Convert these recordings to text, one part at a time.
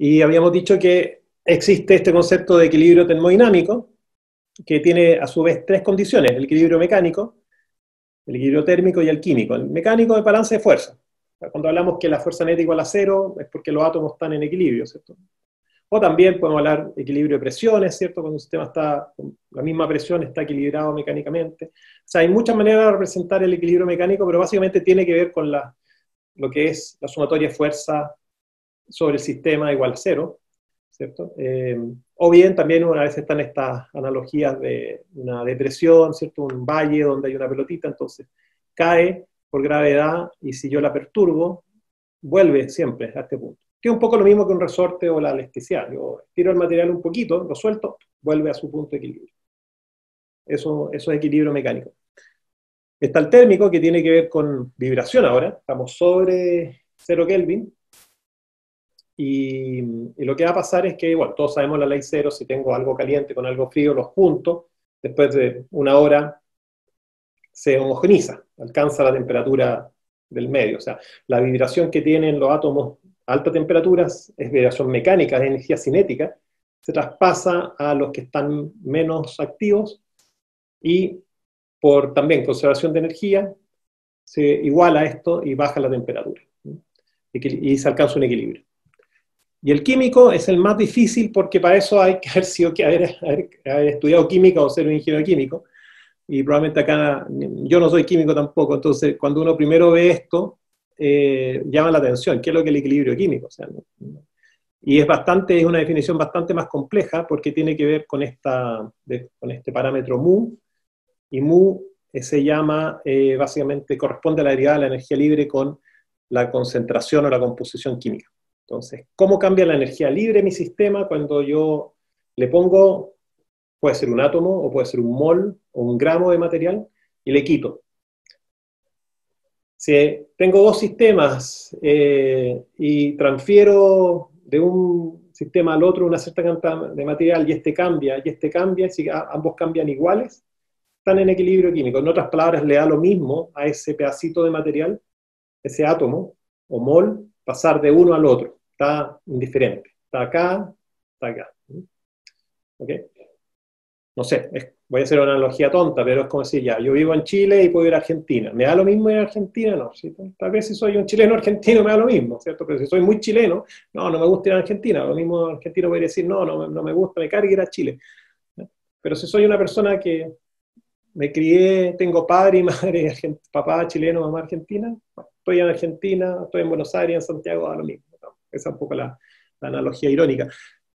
Y habíamos dicho que existe este concepto de equilibrio termodinámico, que tiene a su vez tres condiciones: el equilibrio mecánico, el equilibrio térmico y el químico. El mecánico es balance de fuerza. Cuando hablamos que la fuerza neta igual a cero, es porque los átomos están en equilibrio, ¿cierto? O también podemos hablar de equilibrio de presiones, ¿cierto? Cuando un sistema está con la misma presión, está equilibrado mecánicamente. O sea, hay muchas maneras de representar el equilibrio mecánico, pero básicamente tiene que ver con lo que es la sumatoria de fuerza sobre el sistema igual a cero, ¿cierto? O bien también una vez están estas analogías de una depresión, ¿cierto? Un valle donde hay una pelotita, entonces cae por gravedad y si yo la perturbo, vuelve siempre a este punto. Que es un poco lo mismo que un resorte o la elasticidad. Yo tiro el material un poquito, lo suelto, vuelve a su punto de equilibrio. Eso es equilibrio mecánico. Está el térmico, que tiene que ver con vibración ahora. Estamos sobre 0 Kelvin. Y lo que va a pasar es que, bueno, todos sabemos la ley cero: si tengo algo caliente con algo frío, los junto, después de una hora se homogeniza, alcanza la temperatura del medio. O sea, la vibración que tienen los átomos a altas temperaturas es vibración mecánica, es energía cinética, se traspasa a los que están menos activos y por también conservación de energía se iguala esto y baja la temperatura. Y se alcanza un equilibrio. Y el químico es el más difícil porque para eso hay que haber estudiado química o ser un ingeniero químico. Y probablemente acá, yo no soy químico tampoco, entonces cuando uno primero ve esto, llama la atención: ¿qué es lo que es el equilibrio químico? O sea, y es una definición bastante más compleja porque tiene que ver con este parámetro mu, y mu se llama, básicamente corresponde a la derivada de la energía libre con la concentración o la composición química. Entonces, ¿cómo cambia la energía libre en mi sistema cuando yo le pongo, puede ser un átomo, o puede ser un mol, o un gramo de material, y le quito? Si tengo dos sistemas y transfiero de un sistema al otro una cierta cantidad de material, y este cambia, y si ambos cambian iguales, están en equilibrio químico. En otras palabras, le da lo mismo a ese pedacito de material, ese átomo o mol, pasar de uno al otro. Está indiferente. Está acá, está acá. ¿Ok? No sé, voy a hacer una analogía tonta, pero es como decir, ya, yo vivo en Chile y puedo ir a Argentina. ¿Me da lo mismo ir a Argentina? No. ¿Sí? Tal vez si soy un chileno argentino me da lo mismo, ¿cierto? Pero si soy muy chileno, no me gusta ir a Argentina. Lo mismo argentino puede decir, no me gusta, me carga ir a Chile. Pero si soy una persona que me crié, tengo padre y madre, papá chileno, mamá argentina, bueno, estoy en Argentina, estoy en Buenos Aires, en Santiago, da lo mismo, ¿no? Esa es un poco la analogía irónica. O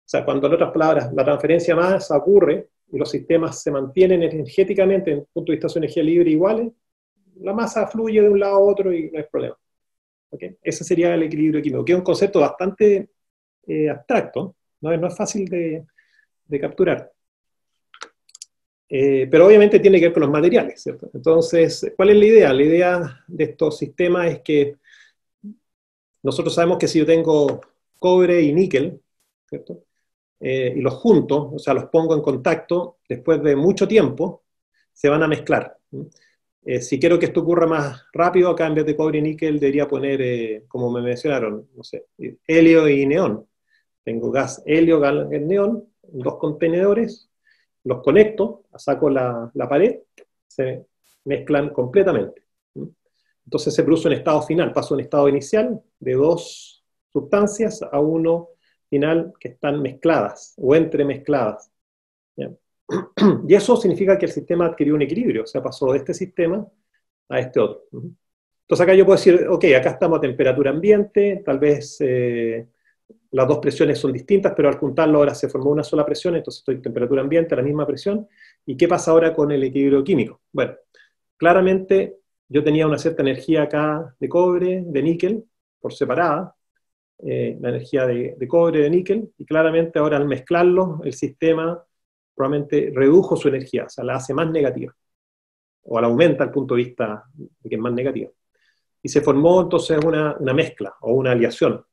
sea, cuando en otras palabras la transferencia de masa ocurre y los sistemas se mantienen energéticamente, desde el punto de vista de su energía libre, iguales, la masa fluye de un lado a otro y no hay problema. ¿Okay? Ese sería el equilibrio químico, que es un concepto bastante abstracto, no es fácil de capturar. Pero obviamente tiene que ver con los materiales, ¿cierto? Entonces, ¿cuál es la idea? La idea de estos sistemas es que nosotros sabemos que si yo tengo cobre y níquel, ¿cierto? Y los junto, o sea, los pongo en contacto, después de mucho tiempo, se van a mezclar. Si quiero que esto ocurra más rápido, acá en vez de cobre y níquel debería poner, como me mencionaron, no sé, helio y neón. Tengo gas helio, gas neón, dos contenedores, los conecto, saco la pared, se mezclan completamente. Entonces se produce un estado final, paso de un estado inicial de dos sustancias a uno final que están mezcladas o entremezcladas. ¿Ya? Y eso significa que el sistema adquirió un equilibrio, o sea, pasó de este sistema a este otro. Entonces acá yo puedo decir, ok, acá estamos a temperatura ambiente, tal vez las dos presiones son distintas, pero al juntarlo ahora se formó una sola presión, entonces estoy en temperatura ambiente, a la misma presión. ¿Y qué pasa ahora con el equilibrio químico? Bueno, claramente yo tenía una cierta energía acá de cobre, de níquel, por separada, la energía de cobre, de níquel, y claramente ahora al mezclarlos, el sistema probablemente redujo su energía, o sea, la hace más negativa, o la aumenta al punto de vista de que es más negativa. Y se formó entonces una mezcla, o una aleación,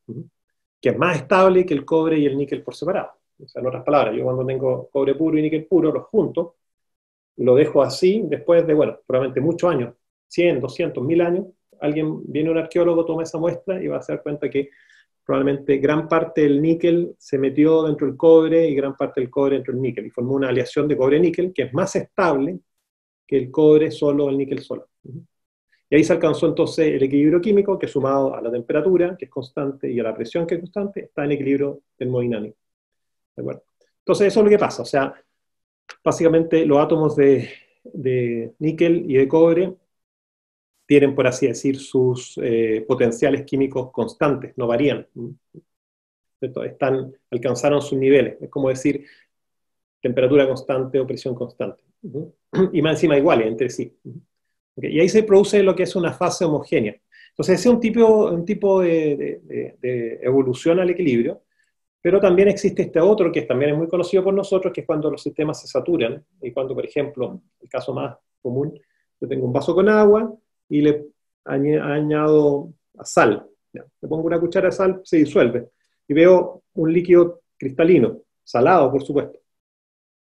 que es más estable que el cobre y el níquel por separado. O sea, en otras palabras, yo cuando tengo cobre puro y níquel puro, los junto, lo dejo así, después de, bueno, probablemente muchos años, 100, 200, 1000 años, viene un arqueólogo, toma esa muestra y va a se dar cuenta que probablemente gran parte del níquel se metió dentro del cobre y gran parte del cobre dentro del níquel, y formó una aleación de cobre-níquel que es más estable que el cobre solo o el níquel solo. Y ahí se alcanzó entonces el equilibrio químico, que sumado a la temperatura, que es constante, y a la presión, que es constante, está en equilibrio termodinámico. ¿De acuerdo? Entonces eso es lo que pasa, o sea, básicamente los átomos de níquel y de cobre tienen, por así decir, sus potenciales químicos constantes, no varían. Alcanzaron sus niveles, es como decir temperatura constante o presión constante. Y más encima iguales entre sí. ¿Okay? Y ahí se produce lo que es una fase homogénea. Entonces ese es un tipo de evolución al equilibrio, pero también existe este otro que también es muy conocido por nosotros, que es cuando los sistemas se saturan, y cuando, por ejemplo, el caso más común, yo tengo un vaso con agua y le añado sal. ¿Ya? Le pongo una cuchara de sal, se disuelve, y veo un líquido cristalino, salado, por supuesto.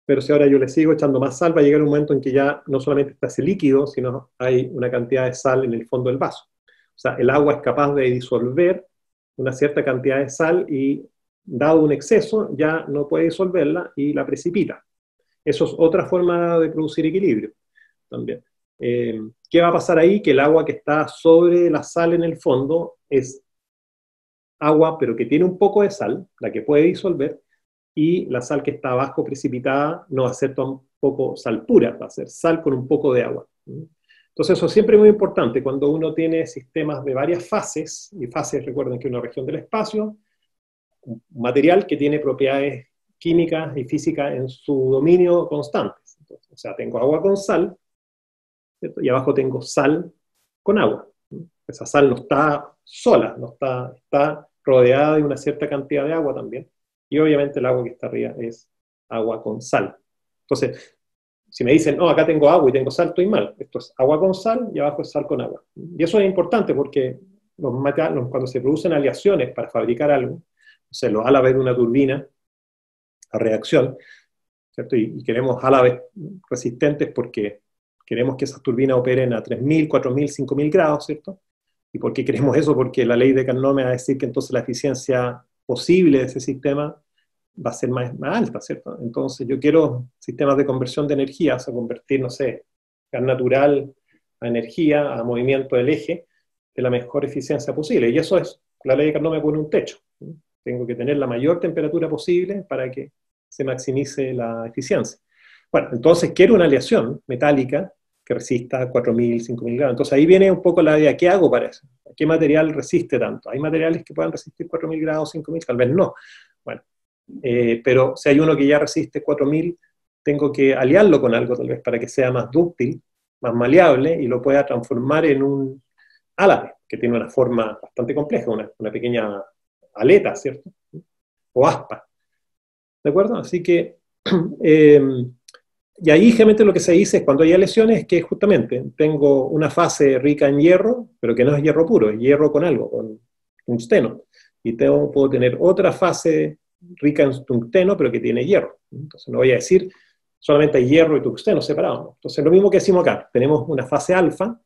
Pero si ahora yo le sigo echando más sal, va a llegar un momento en que ya no solamente está ese líquido, sino hay una cantidad de sal en el fondo del vaso. O sea, el agua es capaz de disolver una cierta cantidad de sal y, dado un exceso, ya no puede disolverla y la precipita. Eso es otra forma de producir equilibrio también. ¿Qué va a pasar ahí? Que el agua que está sobre la sal en el fondo es agua, pero que tiene un poco de sal, la que puede disolver, y la sal que está abajo precipitada no va a ser tampoco sal pura, va a ser sal con un poco de agua. Entonces eso siempre es muy importante cuando uno tiene sistemas de varias fases, y fases, recuerden que es una región del espacio, un material que tiene propiedades químicas y físicas en su dominio constantes. Entonces, o sea, tengo agua con sal, ¿cierto? Y abajo tengo sal con agua. Esa sal no está sola, está rodeada de una cierta cantidad de agua también. Y obviamente el agua que está arriba es agua con sal. Entonces, si me dicen, no, acá tengo agua y tengo sal, estoy mal. Esto es agua con sal y abajo es sal con agua. Y eso es importante porque cuando se producen aleaciones para fabricar algo, o sea, los álabes de una turbina a reacción, ¿cierto? Y queremos álabes resistentes porque queremos que esas turbinas operen a 3.000, 4.000, 5.000 grados, ¿cierto? ¿Y por qué queremos eso? Porque la ley de Carnot me va a decir que entonces la eficiencia posible de ese sistema va a ser más alta, ¿cierto? Entonces yo quiero sistemas de conversión de energía, o sea, convertir, no sé, gas natural a energía, a movimiento del eje, de la mejor eficiencia posible. Y eso es, la ley de Carnot me pone un techo. Tengo que tener la mayor temperatura posible para que se maximice la eficiencia. Bueno, entonces quiero una aleación metálica que resista 4.000, 5.000 grados. Entonces ahí viene un poco la idea, ¿qué hago para eso? ¿Qué material resiste tanto? ¿Hay materiales que puedan resistir 4.000 grados, 5.000? Tal vez no. Bueno, pero si hay uno que ya resiste 4.000, tengo que aliarlo con algo tal vez para que sea más dúctil, más maleable y lo pueda transformar en un álabe, que tiene una forma bastante compleja, una pequeña aleta, ¿cierto? O aspa. ¿De acuerdo? Así que, y ahí generalmente lo que se dice es cuando hay lesiones es que justamente tengo una fase rica en hierro, pero que no es hierro puro, es hierro con algo, con tungsteno. Y puedo tener otra fase rica en tungsteno, pero que tiene hierro. Entonces no voy a decir solamente hay hierro y tungsteno separados. ¿No? Entonces lo mismo que decimos acá, tenemos una fase alfa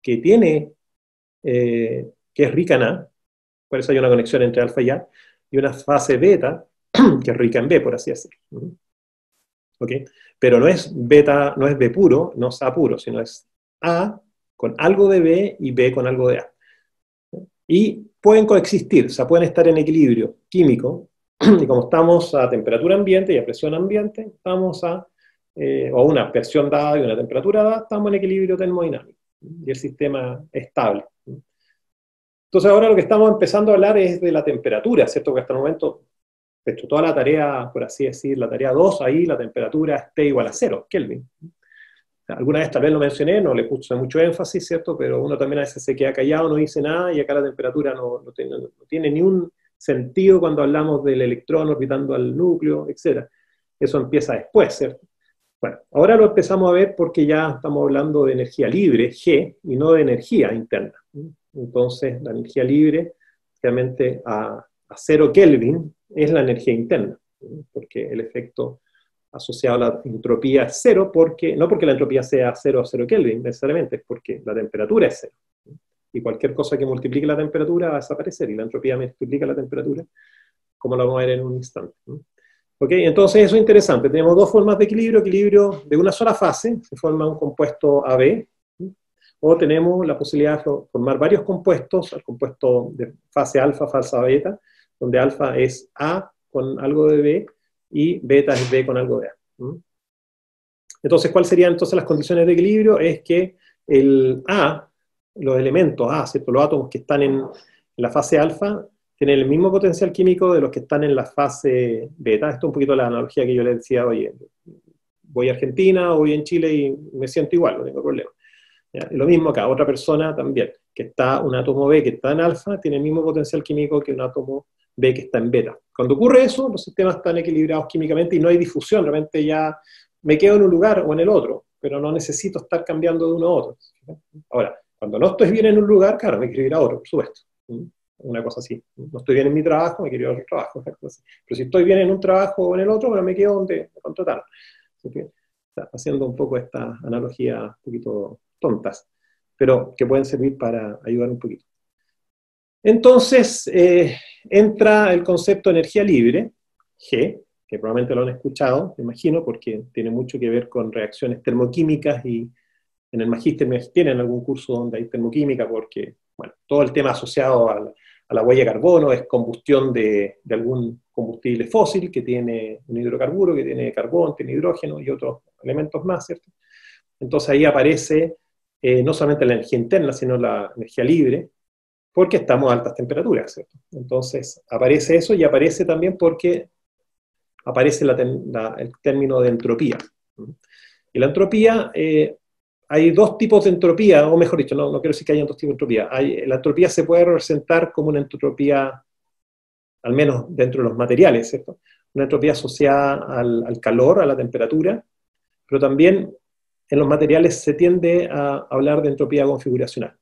que tiene, que es rica en A, por eso hay una conexión entre alfa y A, y una fase beta que es rica en B, por así decirlo. ¿Okay? Pero no es beta, no es B puro, no es A puro, sino es A con algo de B y B con algo de A. Y pueden coexistir, o sea, pueden estar en equilibrio químico, y como estamos a temperatura ambiente y a presión ambiente, estamos o una presión dada y una temperatura dada, estamos en equilibrio termodinámico, y el sistema es estable. Entonces ahora lo que estamos empezando a hablar es de la temperatura, ¿cierto? Que hasta el momento, de hecho, toda la tarea, por así decir, la tarea 2, ahí la temperatura esté igual a 0, Kelvin. Alguna vez tal vez lo mencioné, no le puse mucho énfasis, ¿cierto? Pero uno también a veces se queda callado, no dice nada, y acá la temperatura no tiene ni un sentido cuando hablamos del electrón orbitando al núcleo, etc. Eso empieza después, ¿cierto? Bueno, ahora lo empezamos a ver porque ya estamos hablando de energía libre, G, y no de energía interna. Entonces, la energía libre, realmente a 0 Kelvin, es la energía interna, porque el efecto asociado a la entropía es 0, no porque la entropía sea 0 a 0 Kelvin, necesariamente, es porque la temperatura es 0. y cualquier cosa que multiplique la temperatura va a desaparecer, y la entropía multiplica la temperatura, como lo vamos a ver en un instante. ¿Ok? Entonces eso es interesante, tenemos dos formas de equilibrio de una sola fase, se forma un compuesto AB, o tenemos la posibilidad de formar varios compuestos, el compuesto de fase alfa, fase beta, donde alfa es A con algo de B, y beta es B con algo de A. Entonces, ¿cuáles serían entonces las condiciones de equilibrio? Es que el A, los elementos A, ¿cierto? Los átomos que están en la fase alfa, tienen el mismo potencial químico de los que están en la fase beta. Esto es un poquito la analogía que yo les decía, oye, voy a Argentina o voy en Chile y me siento igual, no tengo problema. ¿Ya? Y lo mismo acá, otra persona también, un átomo B que está en alfa, tiene el mismo potencial químico que un átomo B que está en beta. Cuando ocurre eso, los sistemas están equilibrados químicamente y no hay difusión, realmente ya me quedo en un lugar o en el otro, pero no necesito estar cambiando de uno a otro. Ahora, cuando no estoy bien en un lugar, claro, me quiero ir a otro, por supuesto. Una cosa así. No estoy bien en mi trabajo, me quiero ir a otro trabajo. Pero si estoy bien en un trabajo o en el otro, bueno, me quedo donde me contrataron. Haciendo un poco esta analogía un poquito tontas, pero que pueden servir para ayudar un poquito. Entonces, entra el concepto de energía libre, G, que probablemente lo han escuchado, me imagino, porque tiene mucho que ver con reacciones termoquímicas, y en el magíster me tienen algún curso donde hay termoquímica, porque, bueno, todo el tema asociado a la huella de carbono es combustión de algún combustible fósil que tiene un hidrocarburo, que tiene carbón, tiene hidrógeno y otros elementos más, ¿cierto? Entonces ahí aparece no solamente la energía interna, sino la energía libre, porque estamos a altas temperaturas, ¿cierto? Entonces aparece eso, y aparece también porque aparece el término de entropía. Y la entropía, hay dos tipos de entropía, o mejor dicho, no quiero decir que haya dos tipos de entropía. La entropía se puede representar como una entropía, al menos dentro de los materiales, ¿cierto? Una entropía asociada al calor, a la temperatura, pero también en los materiales se tiende a hablar de entropía configuracional.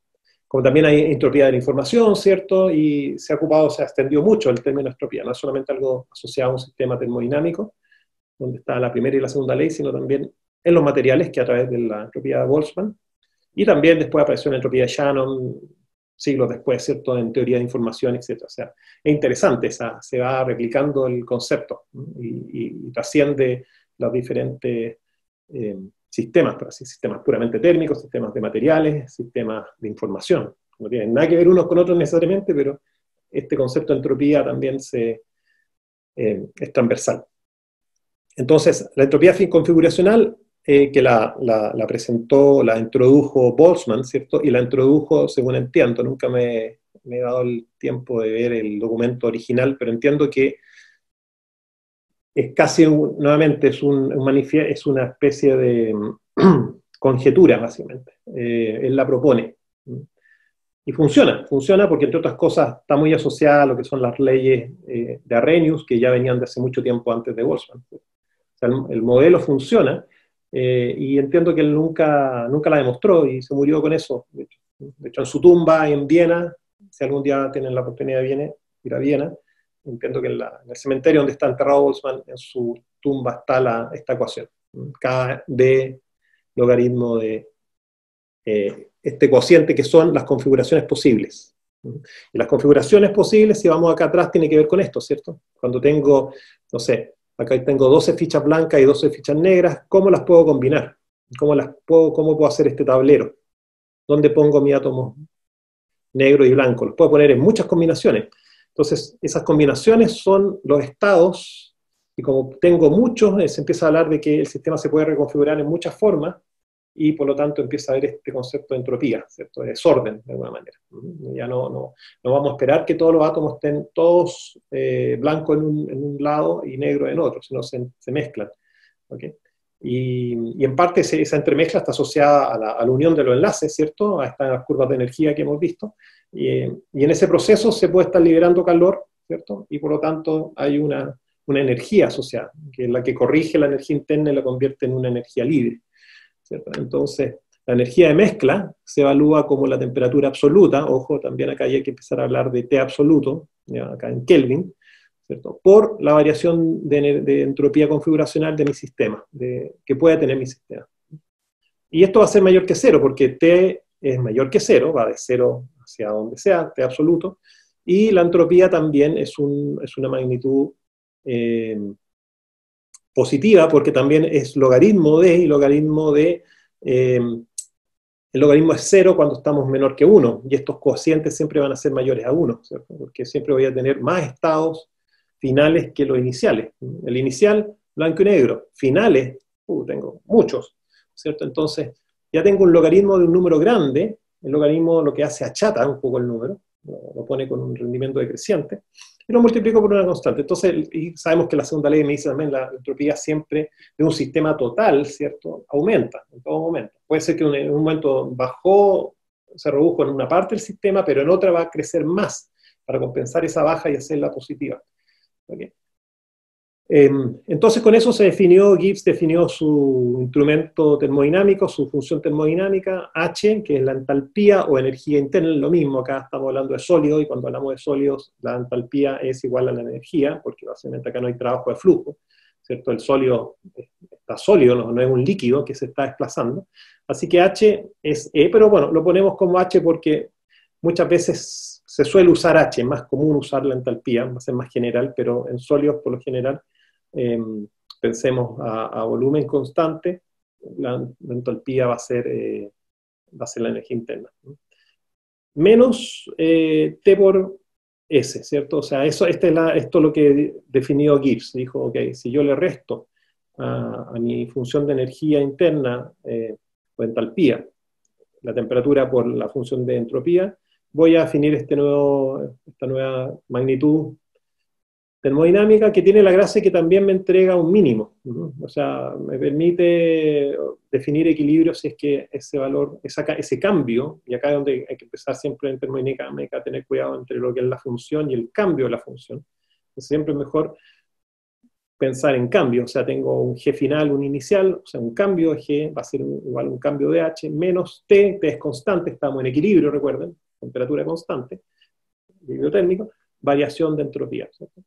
Como también hay entropía de la información, ¿cierto? Y se ha extendido mucho el término entropía, no es solamente algo asociado a un sistema termodinámico, donde está la primera y la segunda ley, sino también en los materiales, que a través de la entropía de Boltzmann, y también después apareció la entropía de Shannon, siglos después, ¿cierto?, en teoría de información, etc. O sea, es interesante, se va replicando el concepto, y trasciende los diferentes sistemas, pero así, sistemas puramente térmicos, sistemas de materiales, sistemas de información. No tienen nada que ver unos con otros necesariamente, pero este concepto de entropía también es transversal. Entonces, la entropía configuracional, que la introdujo Boltzmann, ¿cierto? Y la introdujo, según entiendo, nunca me he dado el tiempo de ver el documento original, pero entiendo que es casi, nuevamente, es una especie de conjetura, básicamente. Él la propone. Y funciona porque, entre otras cosas, está muy asociada a lo que son las leyes de Arrhenius, que ya venían de hace mucho tiempo antes de Boltzmann. O sea, el modelo funciona, y entiendo que él nunca la demostró, y se murió con eso. De hecho, en su tumba en Viena, si algún día tienen la oportunidad de ir a Viena, entiendo que en el cementerio donde está enterrado Boltzmann, en su tumba está esta ecuación. K de logaritmo de este cociente, que son las configuraciones posibles. Y las configuraciones posibles, si vamos acá atrás, tiene que ver con esto, ¿cierto? Cuando tengo, no sé, acá tengo 12 fichas blancas y 12 fichas negras, ¿cómo las puedo combinar? ¿Cómo puedo hacer este tablero? ¿Dónde pongo mi átomo negro y blanco? Los puedo poner en muchas combinaciones. Entonces, esas combinaciones son los estados, y como tengo muchos, se empieza a hablar de que el sistema se puede reconfigurar en muchas formas, y por lo tanto empieza a haber este concepto de entropía, ¿cierto? De desorden, de alguna manera. Ya no vamos a esperar que todos los átomos estén todos blancos en un lado y negro en otro, sino se mezclan. ¿Okay? Y en parte esa entremezcla está asociada a la unión de los enlaces, ¿cierto? A estas curvas de energía que hemos visto. Y en ese proceso se puede estar liberando calor, ¿cierto? Y por lo tanto hay una energía asociada, que es la que corrige la energía interna y la convierte en una energía libre, ¿cierto? Entonces, la energía de mezcla se evalúa como la temperatura absoluta, ojo, también acá hay que empezar a hablar de T absoluto, ¿ya? Acá en Kelvin, ¿cierto? Por la variación de entropía configuracional de mi sistema, que pueda tener mi sistema. Y esto va a ser mayor que cero, porque T es mayor que cero, va de 0 a hacia donde sea, T absoluto, y la entropía también es una magnitud positiva, porque también es logaritmo de, y logaritmo de, el logaritmo es 0 cuando estamos menor que 1, y estos cocientes siempre van a ser mayores a 1, ¿cierto? Porque siempre voy a tener más estados finales que los iniciales. El inicial, blanco y negro. Finales, tengo muchos, ¿cierto? Entonces, ya tengo un logaritmo de un número grande, el logaritmo lo que hace achata un poco el número, lo pone con un rendimiento decreciente, y lo multiplico por una constante. Entonces, y sabemos que la segunda ley me dice también la entropía siempre de un sistema total, ¿cierto? Aumenta en todo momento. Puede ser que en un momento bajó, se redujo en una parte del sistema, pero en otra va a crecer más para compensar esa baja y hacerla positiva. ¿Okay? Entonces con eso Gibbs definió su instrumento termodinámico, su función termodinámica, H, que es la entalpía o energía interna, lo mismo, acá estamos hablando de sólidos, y cuando hablamos de sólidos, la entalpía es igual a la energía, porque básicamente acá no hay trabajo de flujo, ¿cierto? El sólido está sólido, no es un líquido que se está desplazando, así que H es E, pero bueno, lo ponemos como H porque muchas veces se suele usar H, es más común usar la entalpía, va a ser más general, pero en sólidos por lo general, pensemos a volumen constante, la entalpía va a ser la energía interna. Menos T por S, ¿cierto? O sea, esto es lo que definió Gibbs. Dijo, ok, si yo le resto a mi función de energía interna o entalpía, la temperatura por la función de entropía, voy a definir esta nueva magnitud termodinámica que tiene la gracia que también me entrega un mínimo. O sea, me permite definir equilibrio si es que ese valor, ese cambio, y acá es donde hay que empezar siempre en termodinámica a tener cuidado entre lo que es la función y el cambio de la función. Es siempre mejor pensar en cambio, o sea, tengo un G final, un inicial, o sea, un cambio de G va a ser igual a un cambio de H, menos T es constante, estamos en equilibrio, recuerden, temperatura constante, equilibrio térmico, variación de entropía, ¿cierto?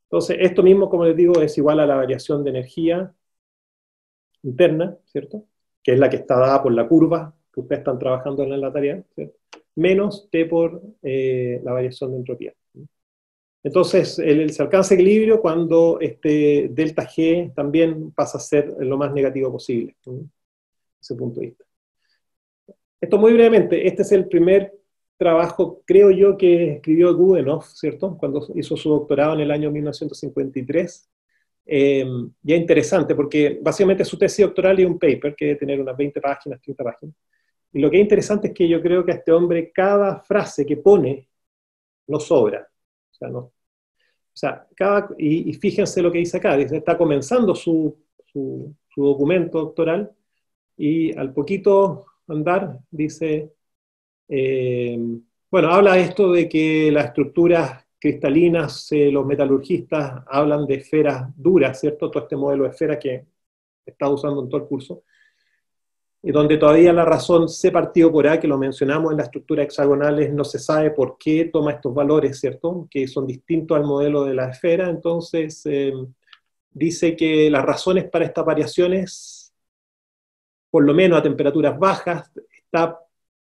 Entonces, esto mismo, como les digo, es igual a la variación de energía interna, ¿cierto? Que es la que está dada por la curva que ustedes están trabajando en la tarea, ¿cierto? Menos T por la variación de entropía. Entonces, se alcanza equilibrio cuando este delta G también pasa a ser lo más negativo posible, desde ese punto de vista. Esto muy brevemente, este es el primer trabajo, creo yo, que escribió Goodenough, ¿cierto? Cuando hizo su doctorado en el año 1953. Y es interesante porque básicamente su tesis doctoral es un paper que debe tener unas 20 páginas, 30 páginas. Y lo que es interesante es que yo creo que a este hombre cada frase que pone no sobra. O sea, y fíjense lo que dice acá, dice, está comenzando su documento doctoral y al poquito andar dice, bueno, habla esto de que las estructuras cristalinas, los metalurgistas hablan de esferas duras, ¿cierto? Todo este modelo de esfera que está usando en todo el curso, y donde todavía la razón C partido por A, que lo mencionamos en las estructuras hexagonales, no se sabe por qué toma estos valores, ¿cierto? Que son distintos al modelo de la esfera, entonces dice que las razones para estas variaciones, por lo menos a temperaturas bajas, está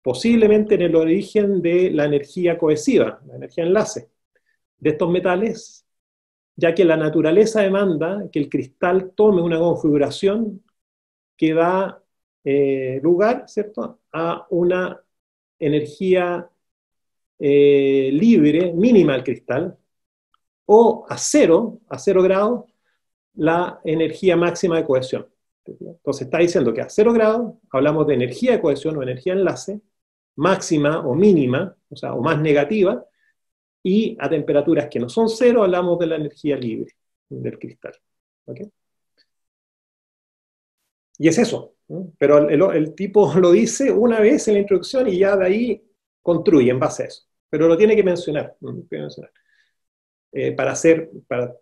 posiblemente en el origen de la energía cohesiva, la energía enlace de estos metales, ya que la naturaleza demanda que el cristal tome una configuración que da lugar, ¿cierto?, a una energía libre, mínima al cristal, o a cero grados, la energía máxima de cohesión. Entonces está diciendo que a 0 grados hablamos de energía de cohesión o energía de enlace, máxima o mínima, o sea, o más negativa, y a temperaturas que no son 0 hablamos de la energía libre del cristal. ¿Okay? Y es eso, ¿no? Pero el tipo lo dice una vez en la introducción y ya de ahí construye en base a eso. Pero lo tiene que mencionar, para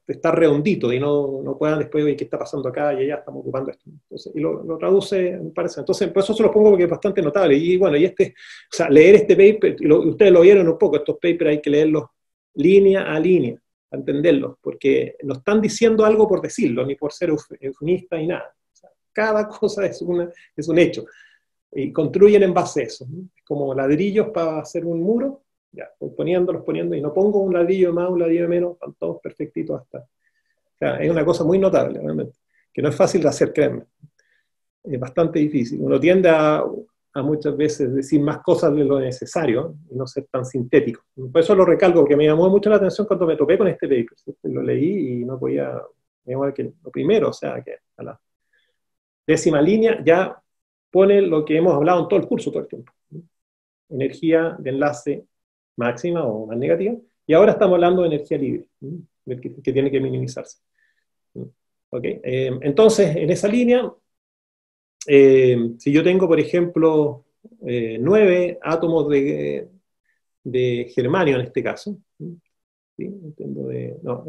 estar redondito y no puedan después ver qué está pasando acá y allá estamos ocupando esto. Entonces, y lo traduce, me parece. Entonces, por eso se lo pongo porque es bastante notable. Y bueno, o sea, leer este paper, ustedes lo vieron un poco, estos papers hay que leerlos línea a línea, para entenderlos, porque no están diciendo algo por decirlo, ni por ser eufemista ni nada. O sea, cada cosa es un hecho. y construyen en base a eso, ¿no? Es como ladrillos para hacer un muro, ya, voy poniendo, y no pongo un ladrillo más, un ladrillo menos, están todos perfectitos hasta. O sea, es una cosa muy notable, realmente, que no es fácil de hacer, créanme. Es bastante difícil. Uno tiende a muchas veces decir más cosas de lo necesario y no ser tan sintético. Por eso lo recalco, porque me llamó mucho la atención cuando me topé con este paper, ¿cierto? Lo leí y no podía, digamos que lo primero, o sea, que a la 10ª línea ya pone lo que hemos hablado en todo el curso todo el tiempo. Energía de enlace máxima o más negativa, y ahora estamos hablando de energía libre, que tiene que minimizarse. ¿Okay? Entonces, en esa línea, si yo tengo, por ejemplo, 9 átomos de germanio en este caso, ¿sí? No,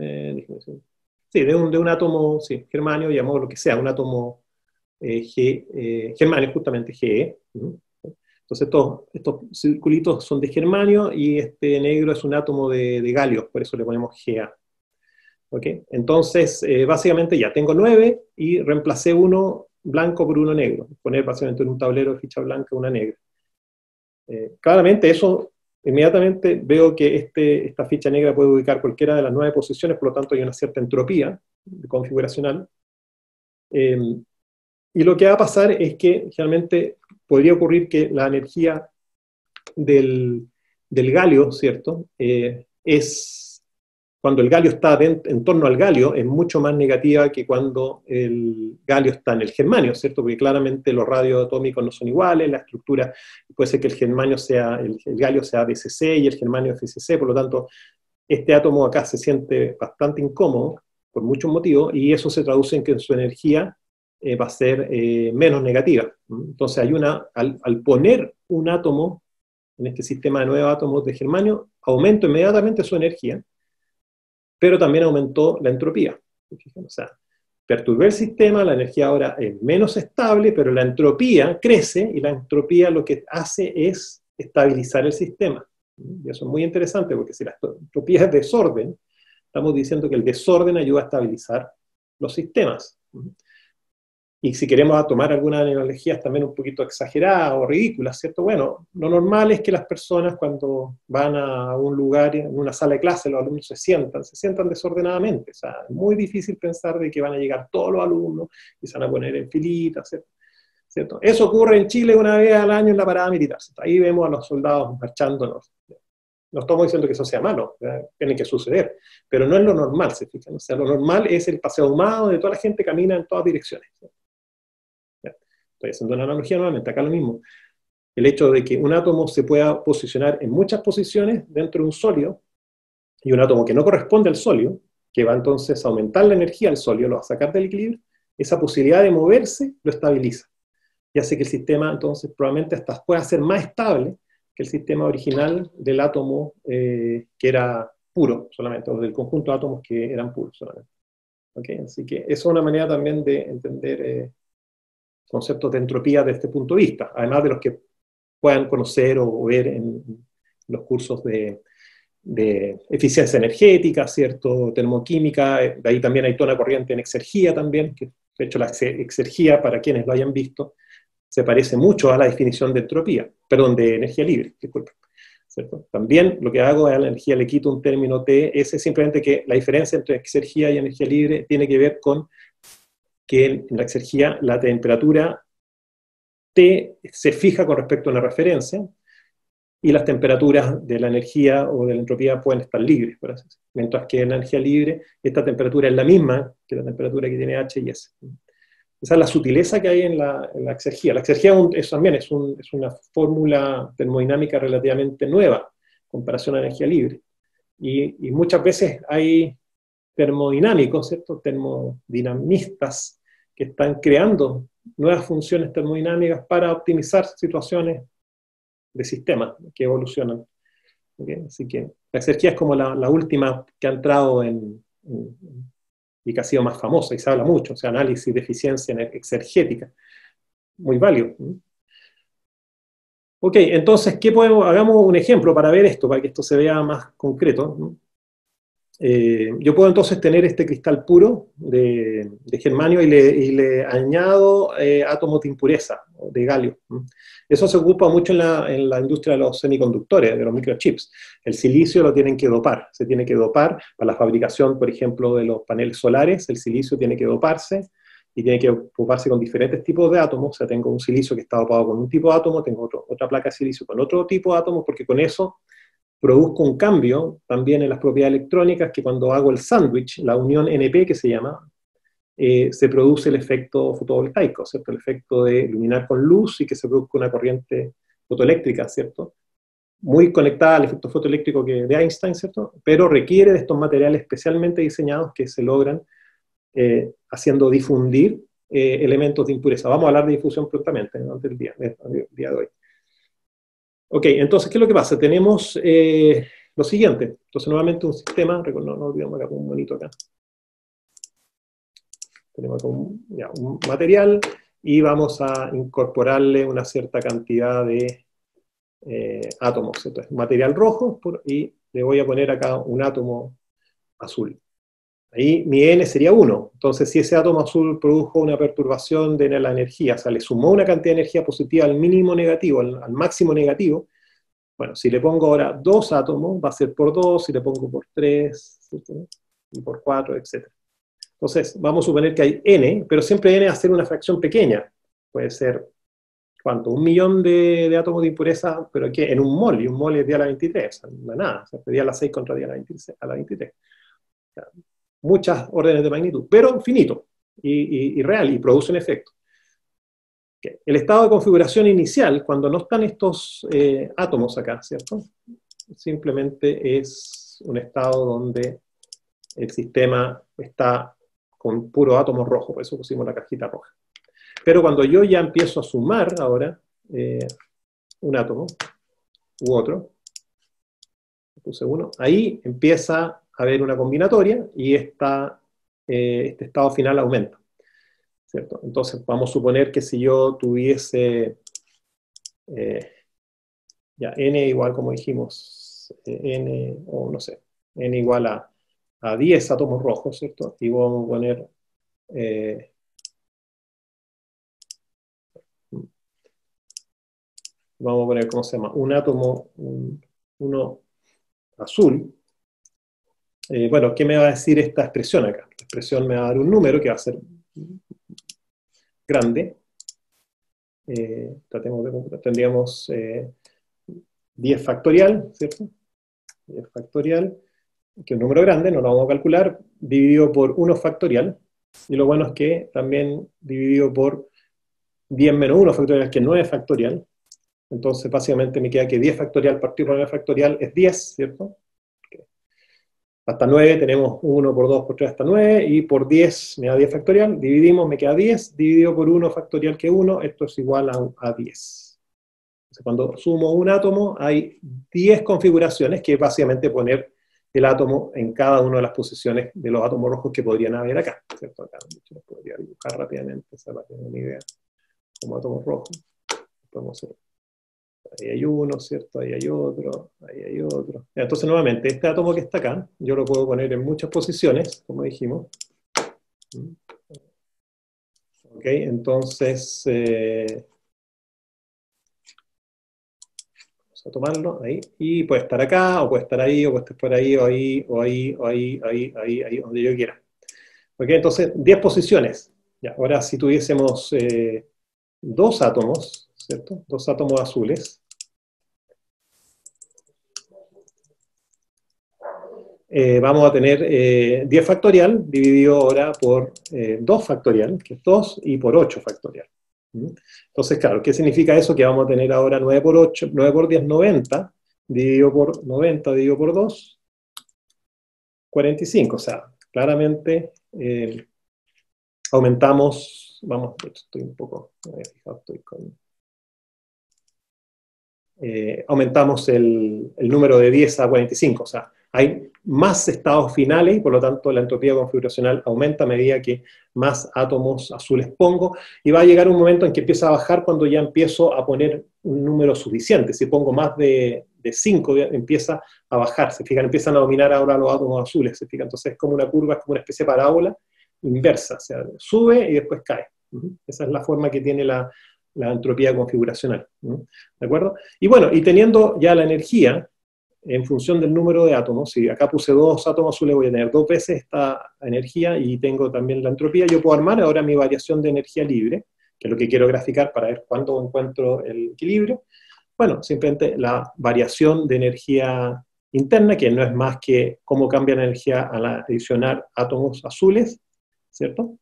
sí, de un átomo, sí, germanio, llamamos lo que sea, un átomo germanio, justamente Ge. Entonces estos circulitos son de germanio y este negro es un átomo de galio, por eso le ponemos Ga. ¿Okay? Entonces, básicamente ya tengo 9 y reemplacé uno blanco por uno negro. Poner básicamente en un tablero de ficha blanca una negra. Claramente eso, inmediatamente veo que esta ficha negra puede ubicar cualquiera de las 9 posiciones, por lo tanto hay una cierta entropía configuracional. Y lo que va a pasar es que generalmente podría ocurrir que la energía del galio, ¿cierto? Cuando el galio está en torno al galio, es mucho más negativa que cuando el galio está en el germanio, ¿cierto? Porque claramente los radios atómicos no son iguales, la estructura, puede ser que el germanio el galio sea BCC y el germanio FCC, por lo tanto, este átomo acá se siente bastante incómodo por muchos motivos, y eso se traduce en que su energía va a ser menos negativa. Entonces, al poner un átomo en este sistema de 9 átomos de germanio, aumento inmediatamente su energía, pero también aumentó la entropía. O sea, perturbé el sistema, la energía ahora es menos estable, pero la entropía crece, y la entropía lo que hace es estabilizar el sistema. Y eso es muy interesante, porque si la entropía es desorden, estamos diciendo que el desorden ayuda a estabilizar los sistemas. Y si queremos tomar algunas analogías también un poquito exageradas o ridículas, ¿cierto? Bueno, lo normal es que las personas cuando van a un lugar, en una sala de clase, los alumnos se sientan desordenadamente. O sea, es muy difícil pensar de que van a llegar todos los alumnos y se van a poner en filitas, ¿cierto? Eso ocurre en Chile una vez al año en la parada militar, ¿cierto? Ahí vemos a los soldados marchándonos. No estamos diciendo que eso sea malo, tiene que suceder, pero no es lo normal, ¿se fijan? O sea, lo normal es el paseo ahumado donde toda la gente camina en todas direcciones, ¿cierto? Estoy haciendo una analogía nuevamente, acá lo mismo. El hecho de que un átomo se pueda posicionar en muchas posiciones dentro de un sólido, y un átomo que no corresponde al sólido, que va entonces a aumentar la energía del sólido, lo va a sacar del equilibrio, esa posibilidad de moverse lo estabiliza. Y hace que el sistema entonces probablemente hasta pueda ser más estable que el sistema original del átomo que era puro solamente, o del conjunto de átomos que eran puros solamente. ¿Okay? Así que eso es una manera también de entender conceptos de entropía desde este punto de vista, además de los que puedan conocer o ver en los cursos de eficiencia energética, ¿cierto? Termoquímica, de ahí también hay toda una corriente en exergía también, que de hecho la exergía, para quienes lo hayan visto, se parece mucho a la definición de entropía, perdón, de energía libre, disculpen, ¿cierto? También lo que hago es a la energía le quito un término T, es simplemente que la diferencia entre exergía y energía libre tiene que ver con que en la exergía la temperatura T se fija con respecto a una referencia, y las temperaturas de la energía o de la entropía pueden estar libres, por así decirlo. Mientras que en la energía libre, esta temperatura es la misma que la temperatura que tiene H y S. Esa es la sutileza que hay en la exergía. La exergía también es una fórmula termodinámica relativamente nueva en comparación a la energía libre. Y muchas veces hay termodinámicos, ¿cierto? Termodinamistas que están creando nuevas funciones termodinámicas para optimizar situaciones de sistemas que evolucionan. ¿Okay? Así que la exergía es como la última que ha entrado y que ha sido más famosa, y se habla mucho, o sea, análisis de eficiencia exergética. Muy válido. Ok, entonces, hagamos un ejemplo para ver esto, para que esto se vea más concreto, ¿no? Yo puedo entonces tener este cristal puro de germanio y le añado átomos de impureza, de galio. Eso se ocupa mucho en la industria de los semiconductores, de los microchips. El silicio lo tienen que dopar, se tiene que dopar para la fabricación, por ejemplo, de los paneles solares. El silicio tiene que doparse y tiene que ocuparse con diferentes tipos de átomos. O sea, tengo un silicio que está dopado con un tipo de átomo, tengo otra placa de silicio con otro tipo de átomo, porque con eso produzco un cambio también en las propiedades electrónicas, que cuando hago el sándwich, la unión NP que se llama, se produce el efecto fotovoltaico, ¿cierto? El efecto de iluminar con luz y que se produzca una corriente fotoeléctrica, ¿cierto? Muy conectada al efecto fotoeléctrico de Einstein, ¿cierto? Pero requiere de estos materiales especialmente diseñados que se logran haciendo difundir elementos de impureza. Vamos a hablar de difusión prontamente, durante el día de hoy. Ok, entonces, ¿qué es lo que pasa? Tenemos lo siguiente. Entonces, nuevamente un sistema, no olvidemos acá un monito acá. Tenemos un material y vamos a incorporarle una cierta cantidad de átomos. Entonces, material rojo y le voy a poner acá un átomo azul. Ahí mi N sería 1. Entonces, si ese átomo azul produjo una perturbación de la energía, o sea, le sumó una cantidad de energía positiva al mínimo negativo, al máximo negativo, bueno, si le pongo ahora 2 átomos, va a ser por 2, si le pongo por 3, ¿cierto? Y por 4, etc. Entonces, vamos a suponer que hay N, pero siempre N va a ser una fracción pequeña. Puede ser, ¿cuánto? 1.000.000 de átomos de impureza, pero aquí en un mol, y un mol es 10 a la 23, o sea, no es nada, o sea, 10 a la 6 contra 10 a la 23. O sea, muchas órdenes de magnitud, pero finito, y real, y produce un efecto. El estado de configuración inicial, cuando no están estos átomos acá, ¿cierto? Simplemente es un estado donde el sistema está con puro átomo rojo, por eso pusimos la cajita roja. Pero cuando yo ya empiezo a sumar ahora un átomo u otro, puse uno, ahí empieza a haber una combinatoria y este estado final aumenta, ¿cierto? Entonces vamos a suponer que si yo tuviese ya n igual, como dijimos, n, o no sé, n igual a 10 átomos rojos, ¿cierto? Y vamos a poner ¿cómo se llama? Un átomo, uno azul. Bueno, ¿qué me va a decir esta expresión acá? La expresión me va a dar un número que va a ser grande. Tratemos de computar. Tendríamos 10 factorial, ¿cierto? 10 factorial, que es un número grande, no lo vamos a calcular, dividido por 1 factorial. Y lo bueno es que también dividido por 10 menos 1 factorial, que es 9 factorial. Entonces, básicamente me queda que 10 factorial partido por 9 factorial es 10, ¿cierto? Hasta 9 tenemos 1 por 2 por 3 hasta 9, y por 10 me da 10 factorial, dividimos, me queda 10, dividido por 1 factorial que 1, esto es igual a 10. Entonces, cuando sumo un átomo, hay 10 configuraciones, que es básicamente poner el átomo en cada una de las posiciones de los átomos rojos que podrían haber acá, ¿cierto? Acá, de hecho, los podría dibujar rápidamente, para tener una idea, como átomos rojos. Podemos hacer. Ahí hay uno, ¿cierto? Ahí hay otro, ahí hay otro. Entonces, nuevamente, este átomo que está acá, yo lo puedo poner en muchas posiciones, como dijimos. Ok, entonces, vamos a tomarlo ahí, y puede estar acá, o puede estar ahí, o puede estar por ahí, o ahí, o ahí, o ahí, ahí, donde yo quiera. Ok, entonces, 10 posiciones. Ya, ahora, si tuviésemos 2 átomos, ¿cierto? 2 átomos azules. Vamos a tener 10 factorial dividido ahora por 2 factorial, que es 2, y por 8 factorial. Entonces, claro, ¿qué significa eso? Que vamos a tener ahora 9 por 8, 9 por 10, 90, dividido por 90, dividido por 2, 45. O sea, claramente aumentamos, vamos, estoy un poco, me había fijado, estoy con... aumentamos el número de 10 a 45, o sea, hay más estados finales y por lo tanto la entropía configuracional aumenta a medida que más átomos azules pongo, y va a llegar un momento en que empieza a bajar cuando ya empiezo a poner un número suficiente. Si pongo más de 5, empieza a bajar, se fijan, empiezan a dominar ahora los átomos azules, se fijan, entonces es como una curva, es como una especie de parábola inversa, o sea, sube y después cae. Esa es la forma que tiene la la entropía configuracional, ¿no? ¿De acuerdo? Y bueno, y teniendo ya la energía, en función del número de átomos, si acá puse 2 átomos azules, voy a tener 2 veces esta energía, y tengo también la entropía, yo puedo armar ahora mi variación de energía libre, que es lo que quiero graficar para ver cuándo encuentro el equilibrio. Bueno, simplemente la variación de energía interna, que no es más que cómo cambia la energía al adicionar átomos azules, ¿cierto?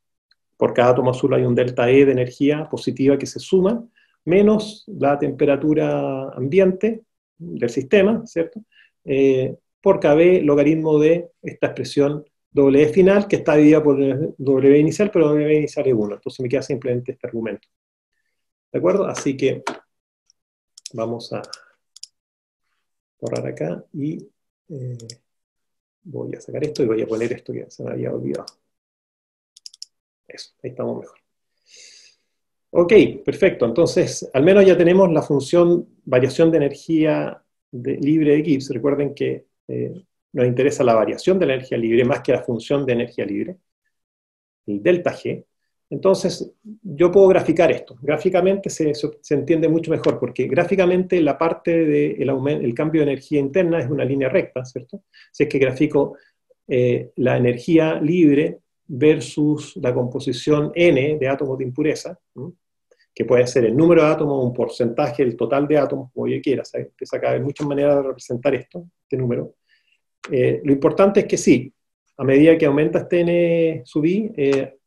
Por cada átomo azul hay un delta E de energía positiva que se suma, menos la temperatura ambiente del sistema, ¿cierto? Por KB logaritmo de esta expresión W final, que está dividida por W inicial, pero W inicial es 1. Entonces me queda simplemente este argumento. ¿De acuerdo? Así que vamos a borrar acá y voy a sacar esto y voy a poner esto que se me había olvidado. Eso, ahí estamos mejor. Ok, perfecto. Entonces, al menos ya tenemos la función variación de energía libre de Gibbs. Recuerden que nos interesa la variación de la energía libre más que la función de energía libre, el delta G. Entonces, yo puedo graficar esto. Gráficamente se entiende mucho mejor, porque gráficamente la parte del cambio de energía interna es una línea recta, ¿cierto? Si es que grafico la energía libre versus la composición N de átomos de impureza, ¿no? Que puede ser el número de átomos, un porcentaje del total de átomos, como yo quiera. Empieza acá, hay muchas maneras de representar este número. Lo importante es que sí, a medida que aumenta este N sub I,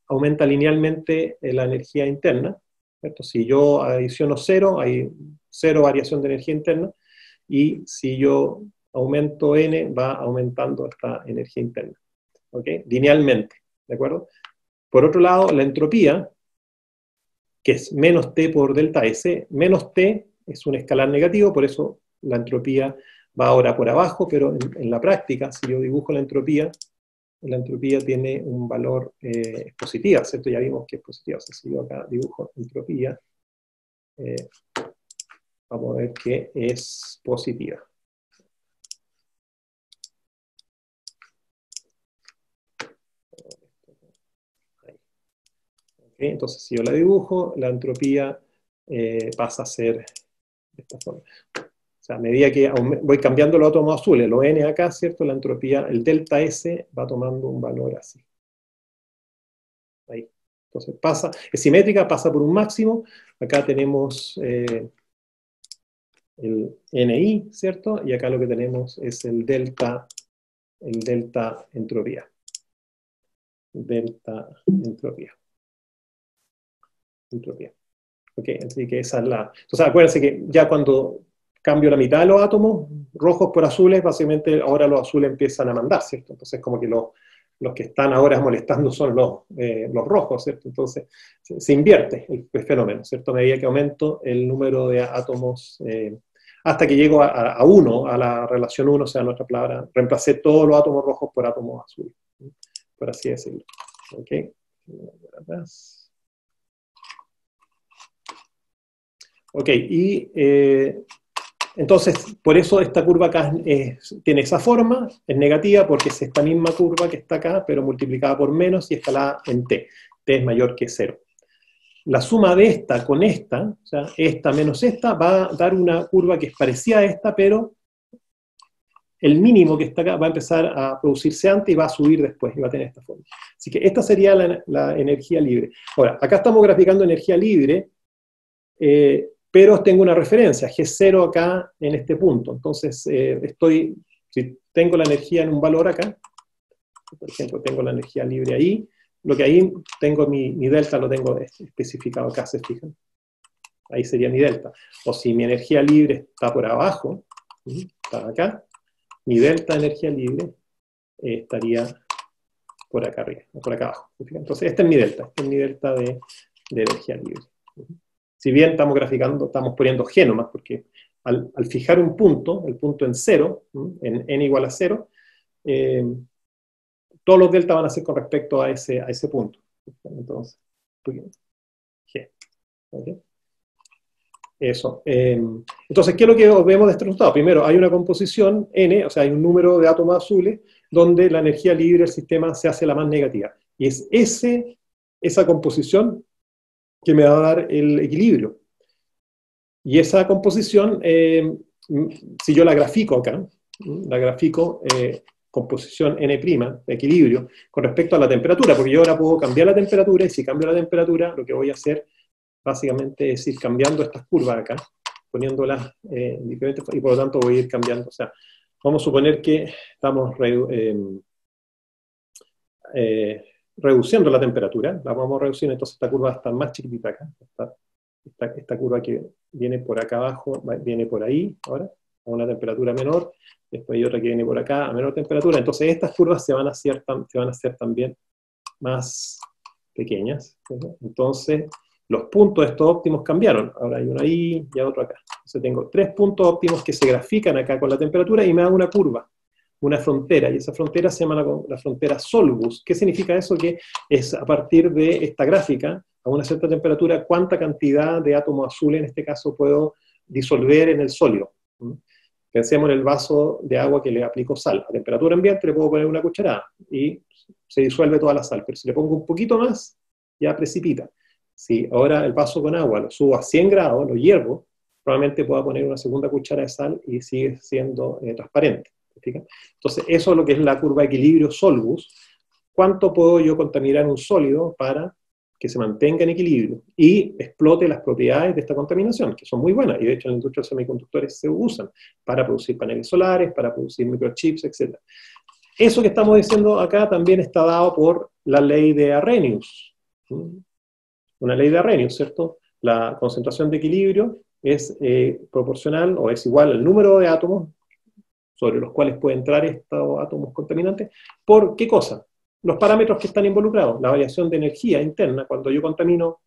aumenta linealmente la energía interna, ¿cierto? Si yo adiciono 0, hay 0 variación de energía interna, y si yo aumento N, va aumentando esta energía interna, ¿ok? Linealmente, ¿de acuerdo? Por otro lado, la entropía, que es menos T por delta S, menos T es un escalar negativo, por eso la entropía va ahora por abajo, pero en la práctica, si yo dibujo la entropía tiene un valor positiva, ¿cierto? Ya vimos que es positiva. O sea, si yo acá dibujo entropía, vamos a ver que es positiva. Okay, entonces, si yo la dibujo, la entropía pasa a ser de esta forma. O sea, a medida que voy cambiando los átomos azules, los N acá, ¿cierto? La entropía, el delta S va tomando un valor así. Ahí. Entonces es simétrica, pasa por un máximo. Acá tenemos el NI, ¿cierto? Y acá lo que tenemos es el delta entropía. Delta entropía. Ok, así que esa es la... Entonces acuérdense que ya cuando cambio la mitad de los átomos, rojos por azules, básicamente ahora los azules empiezan a mandar, ¿cierto? Entonces como que los que están ahora molestando son los rojos, ¿cierto? Entonces se invierte el fenómeno, ¿cierto? A medida que aumento el número de átomos, hasta que llego a 1, a la relación 1, o sea, nuestra palabra, reemplacé todos los átomos rojos por átomos azules, por así decirlo. ¿Ok? Ok, y entonces, por eso esta curva acá tiene esa forma, es negativa porque es esta misma curva que está acá, pero multiplicada por menos y escalada en t. T es mayor que 0. La suma de esta con esta, o sea, esta menos esta, va a dar una curva que es parecida a esta, pero el mínimo que está acá va a empezar a producirse antes y va a subir después, y va a tener esta forma. Así que esta sería la energía libre. Ahora, acá estamos graficando energía libre, pero tengo una referencia, G0 acá en este punto. Entonces, si tengo la energía en un valor acá, por ejemplo, tengo la energía libre ahí, lo que ahí tengo mi delta, lo tengo especificado acá, ¿se fijan? Ahí sería mi delta. O si mi energía libre está por abajo, está acá, mi delta de energía libre estaría por acá arriba, por acá abajo. ¿Se fijan? Entonces, este es mi delta de energía libre. Si bien estamos graficando, estamos poniendo G nomás, porque al fijar un punto, el punto en 0, en n igual a 0, todos los delta van a ser con respecto a ese punto. Entonces, G. ¿Okay? Eso. Entonces, ¿qué es lo que vemos de este resultado? Primero, hay una composición N, o sea, hay un número de átomos azules, donde la energía libre del sistema se hace la más negativa. Y es esa composición que me va a dar el equilibrio. Y esa composición, si yo la grafico acá, la grafico composición N', de equilibrio, con respecto a la temperatura, porque yo ahora puedo cambiar la temperatura, y si cambio la temperatura, lo que voy a hacer básicamente es ir cambiando estas curvas acá, poniéndolas en diferentes, y por lo tanto voy a ir cambiando. O sea, vamos a suponer que estamos reduciendo la temperatura, la vamos a reducir, entonces esta curva va a estar más chiquitita acá, esta curva que viene por acá abajo, viene por ahí, ahora, a una temperatura menor, después hay otra que viene por acá a menor temperatura, entonces estas curvas se van a hacer también más pequeñas, ¿verdad? Entonces los puntos de estos óptimos cambiaron, ahora hay uno ahí y otro acá, entonces tengo 3 puntos óptimos que se grafican acá con la temperatura y me da una curva, una frontera, y esa frontera se llama la frontera Solbus. ¿Qué significa eso? Que es a partir de esta gráfica, a una cierta temperatura, cuánta cantidad de átomos azules, en este caso, puedo disolver en el sólido. Pensemos en el vaso de agua que le aplico sal. A temperatura ambiente le puedo poner una cucharada y se disuelve toda la sal, pero si le pongo un poquito más, ya precipita. Si ahora el vaso con agua lo subo a 100 grados, lo hiervo, probablemente pueda poner una segunda cuchara de sal y sigue siendo transparente. Entonces, eso es lo que es la curva de equilibrio Solbus. ¿Cuánto puedo yo contaminar un sólido para que se mantenga en equilibrio y explote las propiedades de esta contaminación, que son muy buenas, y de hecho en la industria de los semiconductores se usan para producir paneles solares, para producir microchips, etc. Eso que estamos diciendo acá también está dado por la ley de Arrhenius. Una ley de Arrhenius, ¿cierto? La concentración de equilibrio es proporcional o es igual al número de átomos sobre los cuales pueden entrar estos átomos contaminantes, ¿por qué cosa? Los parámetros que están involucrados, la variación de energía interna, cuando yo contamino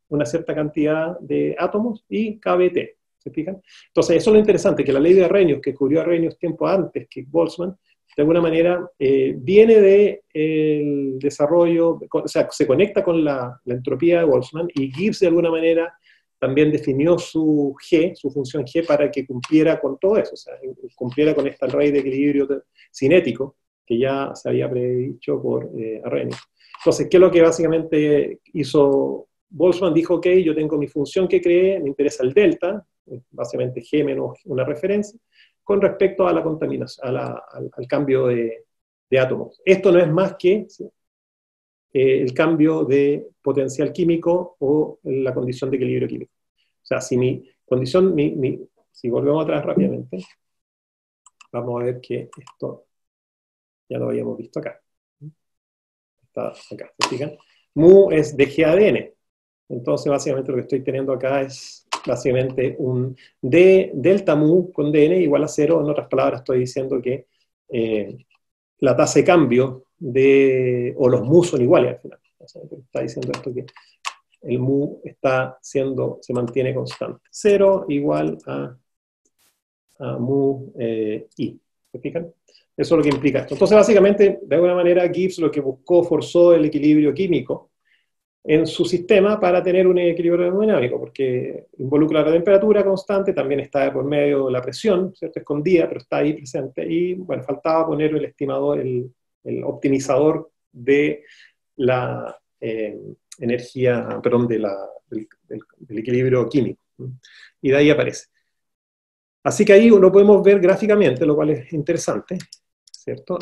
una cierta cantidad de átomos, y KBT, ¿se fijan? Entonces, eso es lo interesante, que la ley de Arrhenius, que descubrió Arrhenius tiempo antes que Boltzmann, de alguna manera viene del desarrollo, o sea, se conecta con la entropía de Boltzmann, y Gibbs de alguna manera también definió su G, su función G, para que cumpliera con todo eso, o sea, cumpliera con esta ley de equilibrio cinético que ya se había predicho por Arrhenius. Entonces, ¿qué es lo que básicamente hizo Boltzmann? Dijo, ok, yo tengo mi función que creé, me interesa el delta, básicamente G menos una referencia, con respecto a la contaminación, al cambio de átomos. Esto no es más que el cambio de potencial químico o la condición de equilibrio químico. O sea, si mi condición, si volvemos atrás rápidamente, vamos a ver que esto ya lo habíamos visto acá. Está acá, ¿se fijan? Mu es de GADN. Entonces, básicamente lo que estoy teniendo acá es básicamente un delta mu con DN igual a 0. En otras palabras, estoy diciendo que la tasa de cambio o los mu son iguales al final. O sea, está diciendo esto que el mu se mantiene constante. 0 igual a mu i. ¿Se fijan? Eso es lo que implica esto. Entonces, básicamente, de alguna manera, Gibbs lo que buscó, forzó el equilibrio químico en su sistema para tener un equilibrio termodinámico, porque involucra la temperatura constante, también está por medio de la presión, ¿cierto? Escondida, pero está ahí presente, y bueno, faltaba poner el estimador, el optimizador de la energía, perdón, del equilibrio químico, y de ahí aparece. Así que ahí lo podemos ver gráficamente, lo cual es interesante, ¿cierto?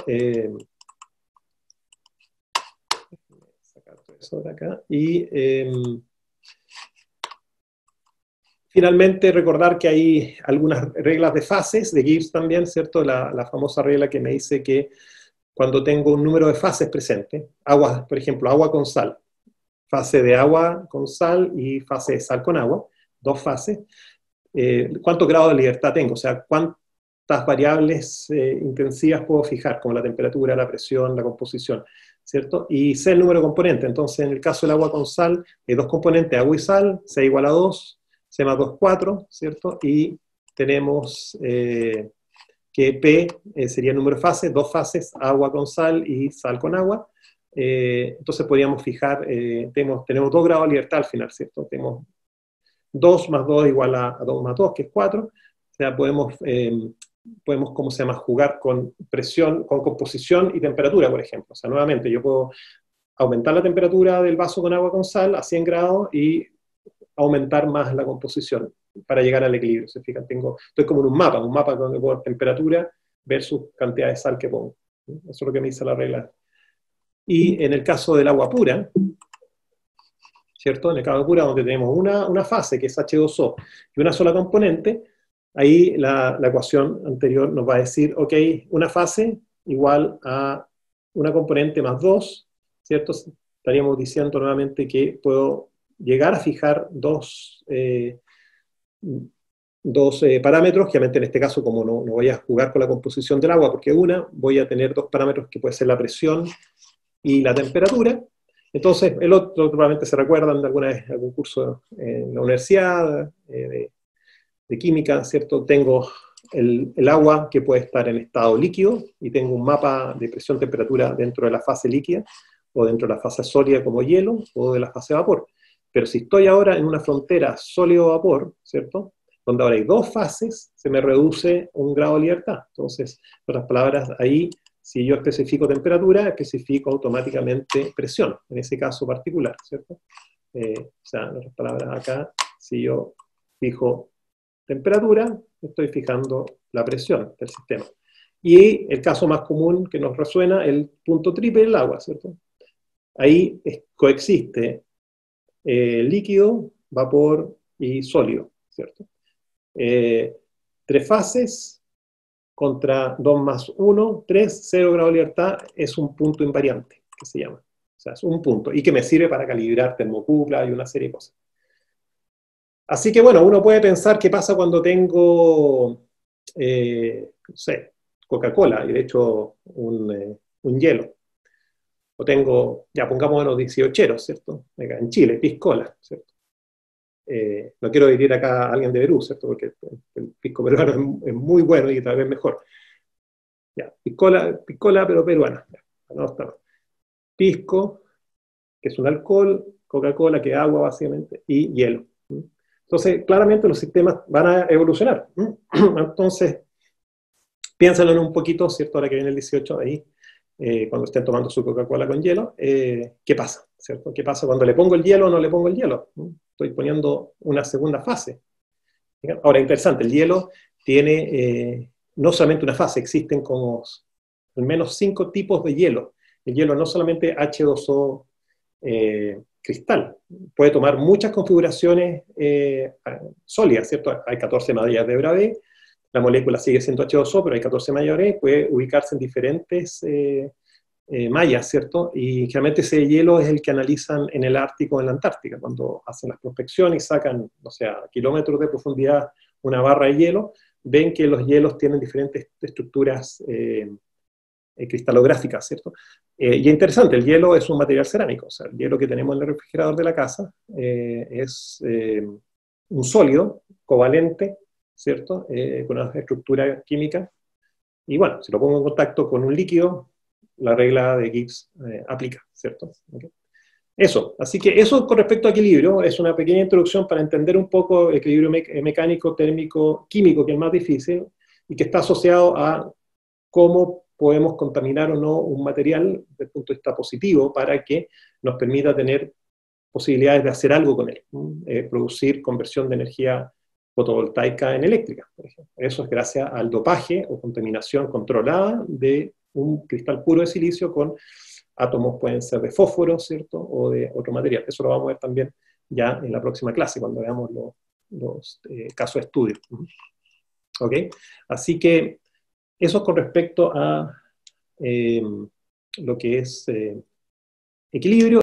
Sacar todo eso de acá. Y finalmente recordar que hay algunas reglas de fases, de Gibbs también, ¿cierto? La famosa regla que me dice que cuando tengo un número de fases presente, agua, por ejemplo, agua con sal, fase de agua con sal y fase de sal con agua, 2 fases, ¿cuántos grados de libertad tengo? O sea, ¿cuántas variables intensivas puedo fijar? Como la temperatura, la presión, la composición, ¿cierto? Y sé el número de componentes. Entonces, en el caso del agua con sal, hay 2 componentes, agua y sal, C igual a 2, C más 2, 4, ¿cierto? Y tenemos que P sería el número de fases, 2 fases, agua con sal y sal con agua. Entonces podríamos fijar, tenemos 2 grados de libertad al final, ¿cierto? Tenemos 2 más 2 igual a 2 más 2, que es 4. O sea, podemos, ¿cómo se llama?, jugar con presión, con composición y temperatura, por ejemplo. O sea, nuevamente, yo puedo aumentar la temperatura del vaso con agua con sal a 100 grados y aumentar más la composición para llegar al equilibrio. ¿Se fijan? Estoy como en un mapa donde pongo temperatura versus cantidad de sal que pongo. Eso es lo que me dice la regla. Y en el caso del agua pura, ¿cierto? En el caso de pura, donde tenemos una fase, que es H2O, y una sola componente, ahí la ecuación anterior nos va a decir, ok, una fase igual a una componente más 2, ¿cierto? Estaríamos diciendo nuevamente que puedo llegar a fijar dos parámetros, que en este caso, como no voy a jugar con la composición del agua, porque voy a tener dos parámetros que puede ser la presión y la temperatura. Entonces, el otro probablemente se recuerdan de alguna vez algún curso en la universidad de química, ¿cierto? Tengo el agua que puede estar en estado líquido y tengo un mapa de presión-temperatura dentro de la fase líquida o dentro de la fase sólida como hielo o de la fase vapor. Pero si estoy ahora en una frontera sólido-vapor, ¿cierto? Donde ahora hay dos fases, se me reduce un grado de libertad. Entonces, en otras palabras, ahí, si yo especifico temperatura, especifico automáticamente presión, en ese caso particular, ¿cierto? O sea, en otras palabras, acá, si yo fijo temperatura, estoy fijando la presión del sistema. Y el caso más común que nos resuena, el punto triple del agua, ¿cierto? Ahí coexiste líquido, vapor y sólido, ¿cierto? Tres fases contra 2 más 1, 3, 0 grado de libertad, es un punto invariante, que se llama. O sea, es un punto, y que me sirve para calibrar termocupla y una serie de cosas. Así que bueno, uno puede pensar qué pasa cuando tengo, no sé, Coca-Cola, y de hecho un hielo. O tengo, ya pongamos los 18eros, ¿cierto? Acá en Chile, piscola, ¿cierto? No quiero dirir acá a alguien de Perú, ¿cierto? Porque el pisco peruano es muy bueno y tal vez mejor. Ya, piscola pero peruana. Ya, no está. Pisco, que es un alcohol, Coca-Cola, que es agua básicamente, y hielo. Entonces, claramente los sistemas van a evolucionar. Entonces, piénsalo en un poquito, ¿cierto? Ahora que viene el 18 ahí, cuando estén tomando su Coca-Cola con hielo, ¿qué pasa? ¿Cierto? ¿Qué pasa cuando le pongo el hielo o no le pongo el hielo? Estoy poniendo una segunda fase. Ahora, interesante, el hielo tiene no solamente una fase, existen como al menos 5 tipos de hielo. El hielo no solamente H2O cristal, puede tomar muchas configuraciones sólidas, ¿cierto? Hay 14 medallas de Bravais, la molécula sigue siendo H2O, pero hay 14 mayores, puede ubicarse en diferentes mallas, ¿cierto? Y generalmente ese hielo es el que analizan en el Ártico o en la Antártica, cuando hacen las prospecciones y sacan, o sea, a kilómetros de profundidad una barra de hielo, ven que los hielos tienen diferentes estructuras cristalográficas, ¿cierto? Y es interesante, el hielo es un material cerámico, o sea, el hielo que tenemos en el refrigerador de la casa es un sólido covalente, ¿cierto? Con una estructura química, y bueno, si lo pongo en contacto con un líquido, la regla de Gibbs aplica, ¿cierto? ¿Okay? Eso, así que eso con respecto a equilibrio, es una pequeña introducción para entender un poco el equilibrio mecánico, térmico, químico, que es más difícil, y que está asociado a cómo podemos contaminar o no un material desde el punto de vista positivo para que nos permita tener posibilidades de hacer algo con él, producir conversión de energía fotovoltaica en eléctrica, por ejemplo. Eso es gracias al dopaje o contaminación controlada de un cristal puro de silicio con átomos, pueden ser de fósforo, ¿cierto? O de otro material. Eso lo vamos a ver también ya en la próxima clase, cuando veamos los casos de estudio. ¿Ok? Así que eso con respecto a lo que es equilibrio.